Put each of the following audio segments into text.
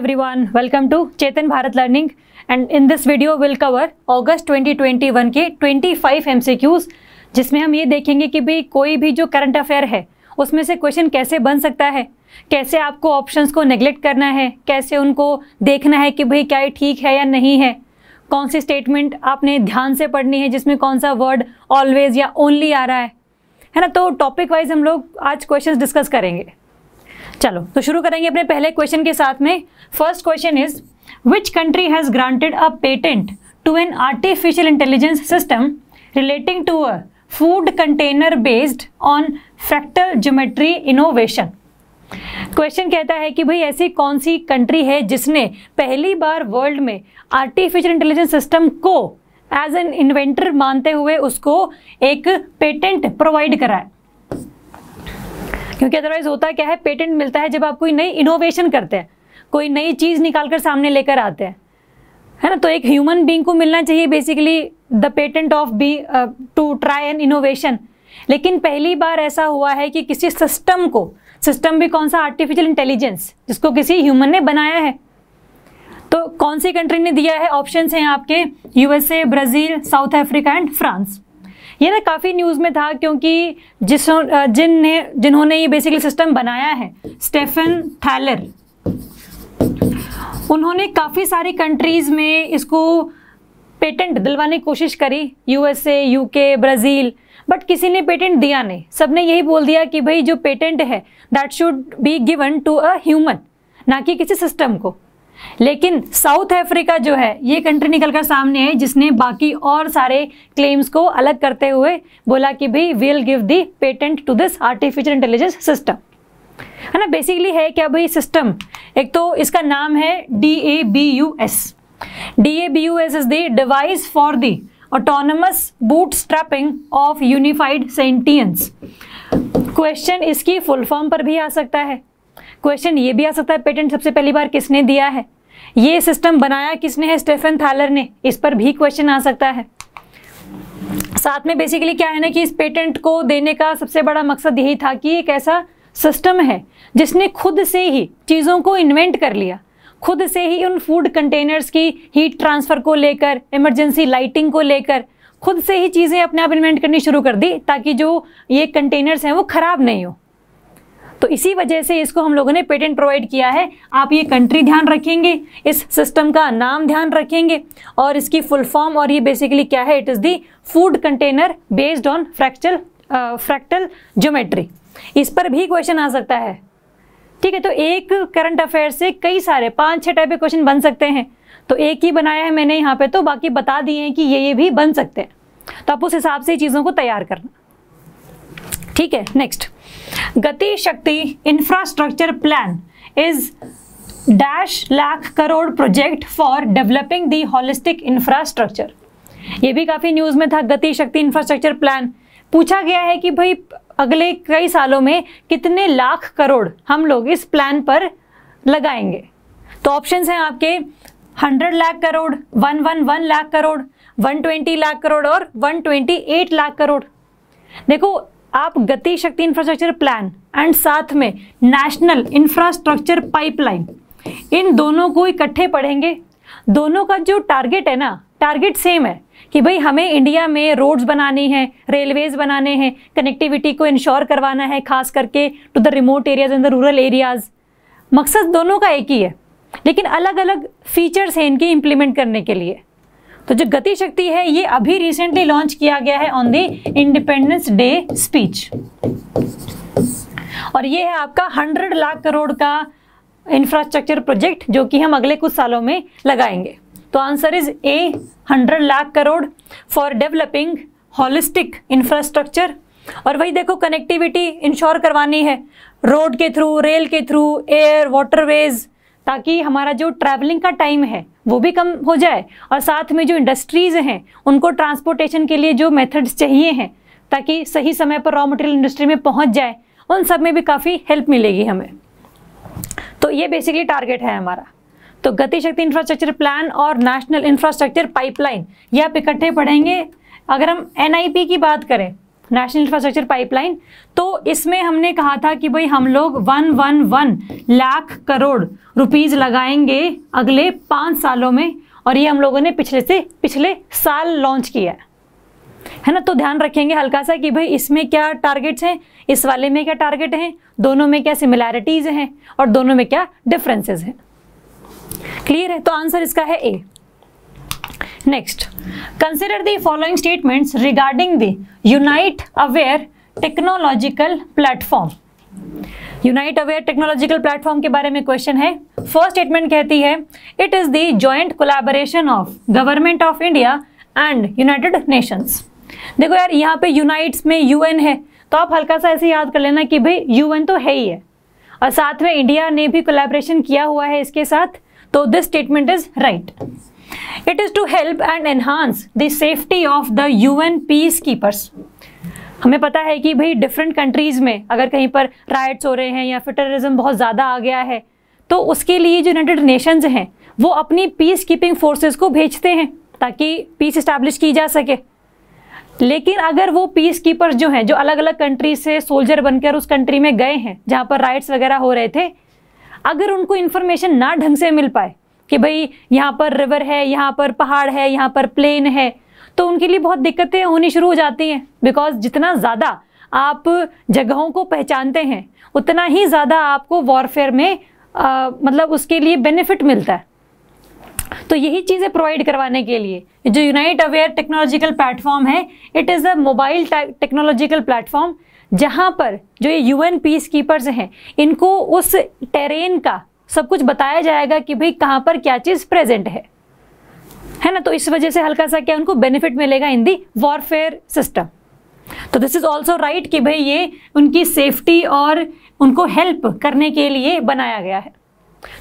everyone, welcome to Chetan Bharat Learning and in this video we'll cover August 2021 के 25 MCQs जिसमें हम ये देखेंगे कि भाई कोई भी जो करंट अफेयर है उसमें से क्वेश्चन कैसे बन सकता है, कैसे आपको ऑप्शंस को नेग्लेक्ट करना है, कैसे उनको देखना है कि भाई क्या ये ठीक है या नहीं है, कौन सी स्टेटमेंट आपने ध्यान से पढ़नी है जिसमें कौन सा वर्ड ऑलवेज या ओनली आ रहा है ना। तो टॉपिक वाइज हम लोग आज क्वेश्चंस डिस्कस करेंगे। चलो तो शुरू करेंगे अपने पहले क्वेश्चन के साथ में। First question is which country has granted a patent to an artificial intelligence system relating to a food container based on fractal geometry innovation. Question कहता है कि भाई ऐसी कौन सी कंट्री है जिसने पहली बार वर्ल्ड में आर्टिफिशियल इंटेलिजेंस सिस्टम को एज एन इन्वेंटर मानते हुए उसको एक पेटेंट प्रोवाइड कराए। क्योंकि अदरवाइज होता क्या है, पेटेंट मिलता है जब आप कोई नई इनोवेशन करते हैं, कोई नई चीज़ निकाल कर सामने लेकर आते हैं, है ना। तो एक ह्यूमन बीइंग को मिलना चाहिए basically the patent of be to try an innovation. लेकिन पहली बार ऐसा हुआ है कि किसी सिस्टम को, सिस्टम भी कौन सा, आर्टिफिशियल इंटेलिजेंस, जिसको किसी ह्यूमन ने बनाया है। तो कौन सी कंट्री ने दिया है? ऑप्शंस हैं आपके USA, Brazil, south Africa and France. ये ना काफ़ी न्यूज़ में था क्योंकि जिन्होंने ये बेसिकली सिस्टम बनाया है, स्टेफन थैलर, उन्होंने काफ़ी सारी कंट्रीज़ में इसको पेटेंट दिलवाने की कोशिश करी, यूएसए, यूके, ब्राज़ील, बट किसी ने पेटेंट दिया नहीं। सबने यही बोल दिया कि भाई जो पेटेंट है that should be given to a human, ना कि किसी सिस्टम को। लेकिन साउथ अफ्रीका जो है ये कंट्री निकलकर सामने है जिसने बाकी और सारे क्लेम्स को अलग करते हुए बोला कि भाई will give the patent to this artificial intelligence system, है ना। बेसिकली है क्या भाई सिस्टम, एक तो इसका नाम है DABUS। DABUS is the device for the autonomous bootstrapping of unified sentience. Question इसकी फुल फॉर्म पर भी आ सकता है, क्वेश्चन ये भी आ सकता है पेटेंट सबसे पहली बार किसने दिया है, ये सिस्टम बनाया किसने है, स्टेफन थैलर ने, इस पर भी क्वेश्चन आ सकता है। साथ में बेसिकली क्या है ना कि इस पेटेंट को देने का सबसे बड़ा मकसद यही था कि एक ऐसा सिस्टम है जिसने खुद से ही चीज़ों को इन्वेंट कर लिया, खुद से ही उन फूड कंटेनर्स की हीट ट्रांसफ़र को लेकर, इमरजेंसी लाइटिंग को लेकर खुद से ही चीज़ें अपने आप इन्वेंट करनी शुरू कर दी ताकि जो ये कंटेनर्स हैं वो ख़राब नहीं हो। तो इसी वजह से इसको हम लोगों ने पेटेंट प्रोवाइड किया है। आप ये कंट्री ध्यान रखेंगे, इस सिस्टम का नाम ध्यान रखेंगे और इसकी फुल फॉर्म, और ये बेसिकली क्या है, it is the food container based on fractal geometry. इस पर भी क्वेश्चन आ सकता है, ठीक है। तो एक करंट अफेयर से कई सारे 5-6 टाइप के क्वेश्चन बन सकते हैं। तो एक ही बनाया है मैंने यहाँ पे, तो बाकी बता दिए हैं कि ये भी बन सकते हैं। तो आप उस हिसाब से चीज़ों को तैयार करना, ठीक है। नेक्स्ट, गति शक्ति infrastructure plan is dash lakh crore project for developing the holistic infrastructure. ये भी काफ़ी न्यूज़ में था। गति शक्ति इंफ्रास्ट्रक्चर प्लान पूछा गया है कि भाई अगले कई सालों में कितने लाख करोड़ हम लोग इस प्लान पर लगाएंगे। तो ऑप्शंस हैं आपके 100 लाख करोड़, 111 लाख करोड़, 120 लाख करोड़ और 128 लाख करोड़। देखो आप गति शक्ति इंफ्रास्ट्रक्चर प्लान एंड साथ में नेशनल इंफ्रास्ट्रक्चर पाइपलाइन, इन दोनों को इकट्ठे पढ़ेंगे। दोनों का जो टारगेट है ना, टारगेट सेम है कि भाई हमें इंडिया में रोड्स बनानी है, रेलवेज बनाने हैं, कनेक्टिविटी को इंश्योर करवाना है, खास करके to the remote areas and the rural areas. मकसद दोनों का एक ही है, लेकिन अलग अलग फीचर्स हैं इनके इम्प्लीमेंट करने के लिए। तो जो गति शक्ति है ये अभी रिसेंटली लॉन्च किया गया है on the independence day speech, और ये है आपका 100 लाख करोड़ का इंफ्रास्ट्रक्चर प्रोजेक्ट जो कि हम अगले कुछ सालों में लगाएंगे। तो answer is a, 100 lakh crore for developing holistic infrastructure. और वही देखो कनेक्टिविटी इंश्योर करवानी है रोड के थ्रू, रेल के थ्रू, एयर, वाटरवेज, ताकि हमारा जो ट्रैवलिंग का टाइम है वो भी कम हो जाए, और साथ में जो इंडस्ट्रीज़ हैं उनको ट्रांसपोर्टेशन के लिए जो मेथड्स चाहिए हैं ताकि सही समय पर रॉ मटेरियल इंडस्ट्री में पहुंच जाए, उन सब में भी काफ़ी हेल्प मिलेगी हमें। तो ये बेसिकली टारगेट है हमारा। तो गति शक्ति इंफ्रास्ट्रक्चर प्लान और नेशनल इंफ्रास्ट्रक्चर पाइपलाइन ये आप इकट्ठे पढ़ेंगे। अगर हम NIP की बात करें, नेशनल इंफ्रास्ट्रक्चर पाइपलाइन, तो इसमें हमने कहा था कि भाई हम लोग 111 लाख करोड़ रुपीस लगाएंगे अगले 5 सालों में, और ये हम लोगों ने पिछले साल लॉन्च किया है ना। तो ध्यान रखेंगे हल्का सा कि भाई इसमें क्या टारगेट्स हैं, इस वाले में क्या टारगेट हैं, दोनों में क्या सिमिलैरिटीज हैं और दोनों में क्या डिफरेंसेस हैं। क्लियर है? तो आंसर इसका है A. Next, consider the following statements regarding the Unite Aware technological platform. Unite Aware technological platform के बारे में क्वेश्चन है। फर्स्ट स्टेटमेंट कहती है it is the joint collaboration of government of India and United Nations. देखो यार, यहाँ पे यूनाइट्स में यूएन है, तो आप हल्का सा ऐसे याद कर लेना कि भाई यूएन तो है ही है, और साथ में इंडिया ने भी कोलैबोरेशन किया हुआ है इसके साथ, तो this statement is right. It is to help and enhance the safety of the UN peacekeepers. हमें पता है कि भाई डिफरेंट कंट्रीज में अगर कहीं पर राइट्स हो रहे हैं या फिर टेररिज्म बहुत ज़्यादा आ गया है, तो उसके लिए जो यूनाइटेड नेशंस हैं वो अपनी पीस कीपिंग फोर्सेस को भेजते हैं ताकि पीस इस्टेब्लिश की जा सके। लेकिन अगर वो पीस कीपर्स जो हैं, जो अलग अलग कंट्री से सोल्जर बनकर उस कंट्री में गए हैं जहाँ पर राइट्स वगैरह हो रहे थे, अगर उनको इन्फॉर्मेशन ना ढंग से मिल पाए कि भाई यहाँ पर रिवर है, यहाँ पर पहाड़ है, यहाँ पर प्लेन है, तो उनके लिए बहुत दिक्कतें होनी शुरू हो जाती हैं। बिकॉज जितना ज़्यादा आप जगहों को पहचानते हैं उतना ही ज़्यादा आपको वॉरफेयर में मतलब उसके लिए बेनिफिट मिलता है। तो यही चीज़ें प्रोवाइड करवाने के लिए जो यूनाइट अवेयर टेक्नोलॉजिकल प्लेटफॉर्म है, it is a mobile technological platform, जहाँ पर जो ये यूएन पीस कीपर्स हैं इनको उस टेरेन का सब कुछ बताया जाएगा कि भाई कहाँ पर क्या चीज़ प्रेजेंट है ना। तो इस वजह से हल्का सा क्या उनको बेनिफिट मिलेगा इन दी वॉरफेयर सिस्टम। तो दिस इज ऑल्सो राइट कि भाई ये उनकी सेफ्टी और उनको हेल्प करने के लिए बनाया गया है।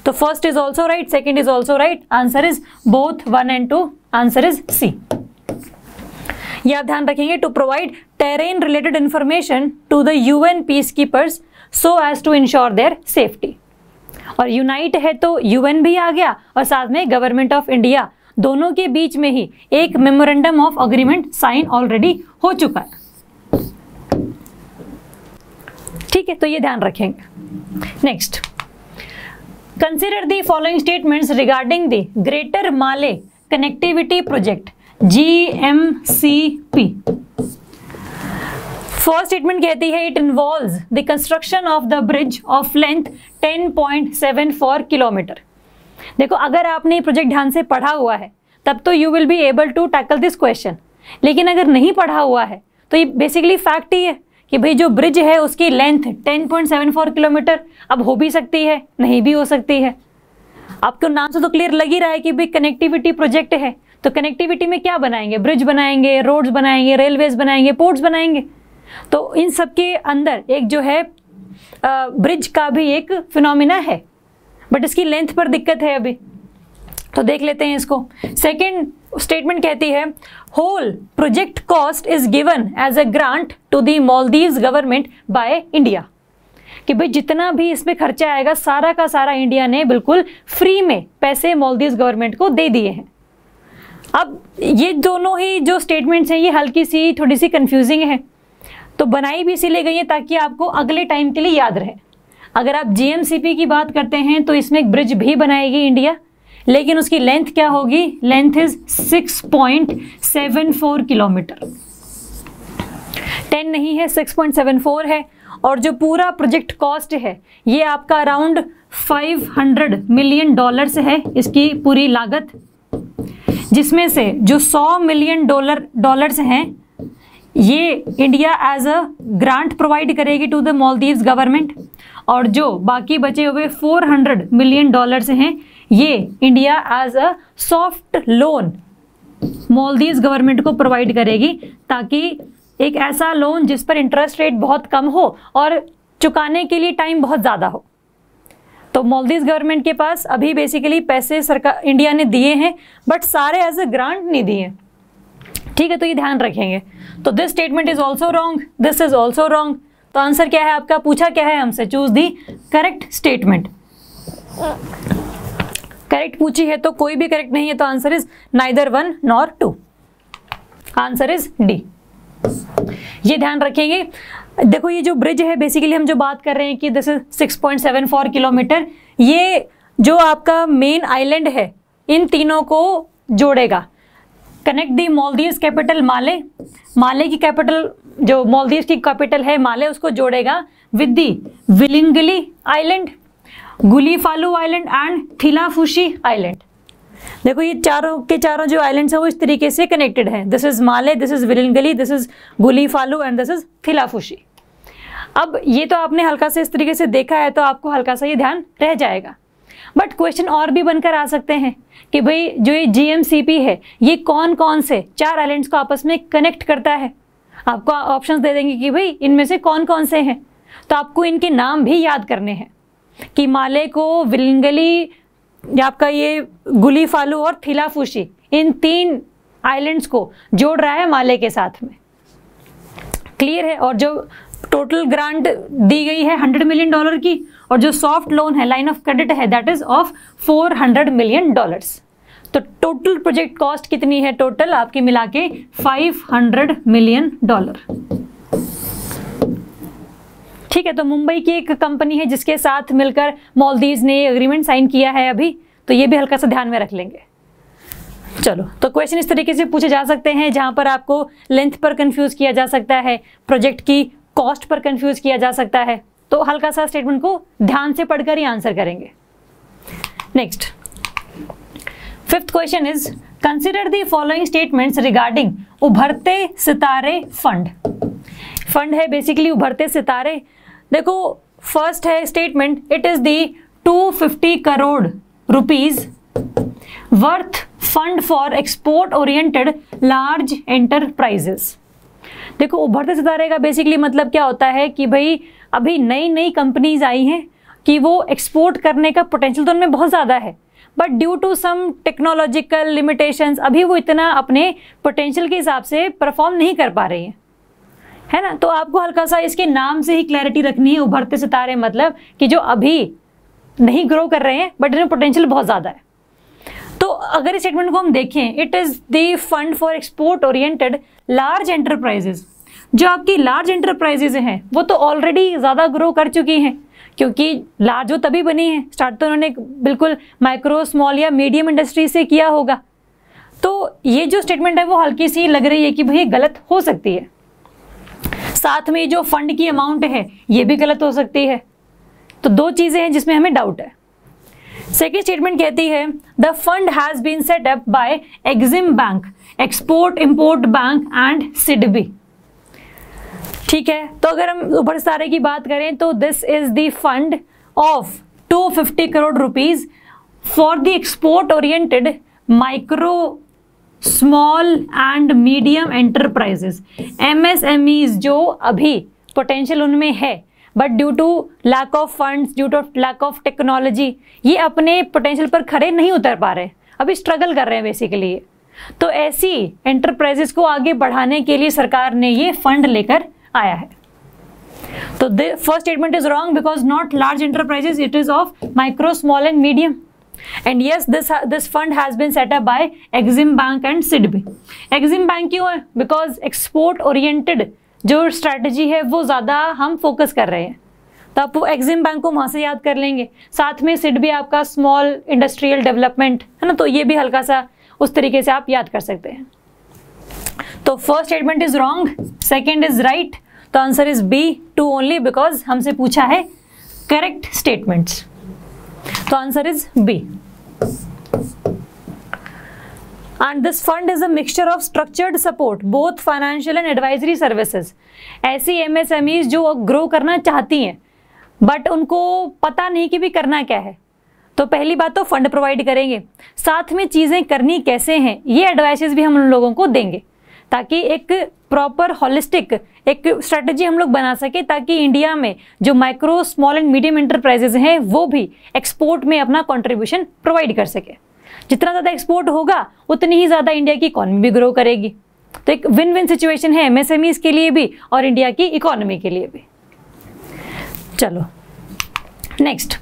तो first is also right, second is also right, answer is both 1 and 2, answer is C. ये आप ध्यान रखेंगे, to provide terrain related information to the UN peacekeepers so as to ensure their safety. और unite है तो UN भी आ गया और साथ में गवर्नमेंट ऑफ इंडिया, दोनों के बीच में ही एक memorandum of agreement sign already हो चुका है। ठीक है, तो ये ध्यान रखेंगे। Next, consider the following statements regarding the Greater Male Connectivity Project GMCP। First statement कहती है it involves the construction of the bridge of length 10.74 kilometre. देखो, अगर आपने ये प्रोजेक्ट ध्यान से पढ़ा हुआ है तब तो you will be able to tackle this question, लेकिन अगर नहीं पढ़ा हुआ है तो ये बेसिकली फैक्ट ही है कि भाई जो ब्रिज है उसकी लेंथ 10.74 किलोमीटर, अब हो भी सकती है नहीं भी हो सकती है। आपको नाम से तो क्लियर लग ही रहा है कि भाई कनेक्टिविटी प्रोजेक्ट है, तो कनेक्टिविटी में क्या बनाएंगे, ब्रिज बनाएंगे, रोड्स बनाएंगे, रेलवेज बनाएंगे, पोर्ट्स बनाएंगे। तो इन सब के अंदर एक जो है ब्रिज का भी एक फिनोमिना है, बट इसकी लेंथ पर दिक्कत है अभी, तो देख लेते हैं इसको। सेकेंड स्टेटमेंट कहती है whole project cost is given as a grant to the Maldives government by India. कि भाई जितना भी इसमें खर्चा आएगा सारा का सारा इंडिया ने बिल्कुल फ्री में पैसे मालदीव्स गवर्नमेंट को दे दिए हैं। अब ये दोनों ही जो स्टेटमेंट्स हैं ये हल्की सी थोड़ी सी कंफ्यूजिंग है, तो बनाई भी इसीलिए गई है ताकि आपको अगले टाइम के लिए याद रहे। अगर आप GMCP की बात करते हैं तो इसमें एक ब्रिज भी बनाएगी इंडिया, लेकिन उसकी लेंथ क्या होगी, लेंथ इज 6.74 किलोमीटर, 10 नहीं है 6.74 है। और जो पूरा प्रोजेक्ट कॉस्ट है ये आपका अराउंड $500 मिलियन है इसकी पूरी लागत, जिसमें से जो $100 मिलियन हैं ये India as a grant provide करेगी टू द मालदीव्स गवर्नमेंट, और जो बाकी बचे हुए $400 मिलियन हैं ये India as a soft loan Maldives government को प्रोवाइड करेगी, ताकि एक ऐसा लोन जिस पर इंटरेस्ट रेट बहुत कम हो और चुकाने के लिए टाइम बहुत ज़्यादा हो। तो मालदीव्स गवर्नमेंट के पास अभी बेसिकली पैसे सरकार इंडिया ने दिए हैं, बट सारे एज अ ग्रांट नहीं दिए। ठीक है, तो ये ध्यान रखेंगे। तो this statement is also wrong, this is also wrong. तो आंसर क्या है आपका, पूछा क्या है हमसे, choose the correct statement. Correct पूछी है तो कोई भी करेक्ट नहीं है, तो answer is neither 1 nor 2, answer is D. ये ध्यान रखेंगे। देखो ये जो ब्रिज है बेसिकली हम जो बात कर रहे हैं कि दिस इज 6.74 किलोमीटर, ये जो आपका मेन आइलैंड है इन तीनों को जोड़ेगा। कनेक्ट दी मालदीव्स कैपिटल माले, माले की कैपिटल जो मालदीव्स की कैपिटल है माले, उसको जोड़ेगा with the Villingili island, Gulhifalhu island and Thilafushi island. देखो ये चारों के चारों जो आइलैंड्स हैं वो इस तरीके से कनेक्टेड हैं। This is Male, this is Villingili, this is Gulhifalhu and this is Thilafushi. अब ये तो आपने हल्का से इस तरीके से देखा है तो आपको हल्का सा ये ध्यान रह जाएगा। बट क्वेश्चन और भी बनकर आ सकते हैं कि भाई जो ये GMCP है ये कौन कौन से 4 आइलैंड्स को आपस में कनेक्ट करता है। आपको ऑप्शंस दे देंगे कि भाई इनमें से कौन कौन से हैं, तो आपको इनके नाम भी याद करने हैं कि माले को विलिंगली, आपका ये गुलीफालू और थिलाफुशी, इन 3 आइलैंड्स को जोड़ रहा है माले के साथ में। क्लियर है। और जो टोटल ग्रांट दी गई है $100 मिलियन की, और जो सॉफ्ट लोन है, लाइन ऑफ क्रेडिट है, दैट इज ऑफ $400 मिलियन। तो टोटल प्रोजेक्ट कॉस्ट कितनी है? टोटल आपकी मिला के $500 मिलियन। ठीक है। तो मुंबई की एक कंपनी है जिसके साथ मिलकर मालदीव्स ने एग्रीमेंट साइन किया है अभी, तो ये भी हल्का सा ध्यान में रख लेंगे। चलो, तो क्वेश्चन इस तरीके से पूछे जा सकते हैं जहां पर आपको लेंथ पर कंफ्यूज किया जा सकता है, प्रोजेक्ट की कॉस्ट पर कंफ्यूज किया जा सकता है, तो हल्का सा स्टेटमेंट को ध्यान से पढ़कर ही आंसर करेंगे। Next, 5th question is consider the following statements regarding उभरते सितारे फंड। फंड है बेसिकली उभरते सितारे। देखो फर्स्ट है statement, it is the 250 crore rupees worth fund for export oriented large enterprises. देखो उभरते सितारे का बेसिकली मतलब क्या होता है कि भाई अभी नई नई कंपनीज आई हैं कि वो एक्सपोर्ट करने का पोटेंशियल तो उनमें बहुत ज़्यादा है, but due to some technological limitations अभी वो इतना अपने पोटेंशियल के हिसाब से परफॉर्म नहीं कर पा रही हैं, है ना। तो आपको हल्का सा इसके नाम से ही क्लैरिटी रखनी है। उभरते सितारे मतलब कि जो अभी नहीं ग्रो कर रहे हैं बट इनमें पोटेंशियल बहुत ज़्यादा है। तो अगर इस स्टेटमेंट को हम देखें, it is the fund for export oriented large enterprises. जो आपकी लार्ज एंटरप्राइजेज हैं वो तो ऑलरेडी ज़्यादा ग्रो कर चुकी हैं, क्योंकि लार्ज वो तभी बनी है, स्टार्ट तो उन्होंने बिल्कुल माइक्रो स्मॉल या मीडियम इंडस्ट्री से किया होगा। तो ये जो स्टेटमेंट है वो हल्की सी लग रही है कि भाई गलत हो सकती है। साथ में जो फंड की अमाउंट है ये भी गलत हो सकती है। तो 2 चीज़ें हैं जिसमें हमें डाउट है। सेकेंड स्टेटमेंट कहती है the fund has been set up by EXIM bank, export import bank and SIDBI. ठीक है। तो अगर हम उभरते सितारे की बात करें तो this is the fund of 250 crore rupees for the export oriented micro small and medium enterprises, MSMEs जो अभी पोटेंशियल उनमें है but due to lack of funds, due to lack of technology ये अपने पोटेंशियल पर खड़े नहीं उतर पा रहे, अभी स्ट्रगल कर रहे हैं बेसिकली। तो ऐसी एंटरप्राइजेस को आगे बढ़ाने के लिए सरकार ने ये फंड लेकर आया है। तो the first statement is wrong because not large enterprises, it is of micro small and medium. And yes, this fund has been set up by Exim Bank and SIDBI. Exim Bank क्यों है? Because export oriented जो strategy है वो ज़्यादा हम focus कर रहे हैं, तो आप Exim Bank को वहाँ से याद कर लेंगे। साथ में SIDBI आपका स्मॉल इंडस्ट्रियल डेवलपमेंट है ना, तो ये भी हल्का सा उस तरीके से आप याद कर सकते हैं। तो first statement is wrong, second is right. तो answer is B, 2 only, because हमसे पूछा है करेक्ट स्टेटमेंट्स। तो answer is B. And this fund is a mixture of structured support, both financial and advisory services. ऐसी MSMEs जो grow करना चाहती हैं बट उनको पता नहीं कि भी करना क्या है, तो पहली बात तो फंड प्रोवाइड करेंगे, साथ में चीज़ें करनी कैसे हैं ये एडवाइसेस भी हम उन लोगों को देंगे, ताकि एक प्रॉपर होलिस्टिक एक स्ट्रेटजी हम लोग बना सके, ताकि इंडिया में जो micro small and medium enterprises हैं वो भी एक्सपोर्ट में अपना कंट्रीब्यूशन प्रोवाइड कर सके। जितना ज़्यादा एक्सपोर्ट होगा उतनी ही ज़्यादा इंडिया की इकोनॉमी भी ग्रो करेगी। तो एक विन विन सिचुएशन है MSMEs के लिए भी और इंडिया की इकोनॉमी के लिए भी। चलो नेक्स्ट।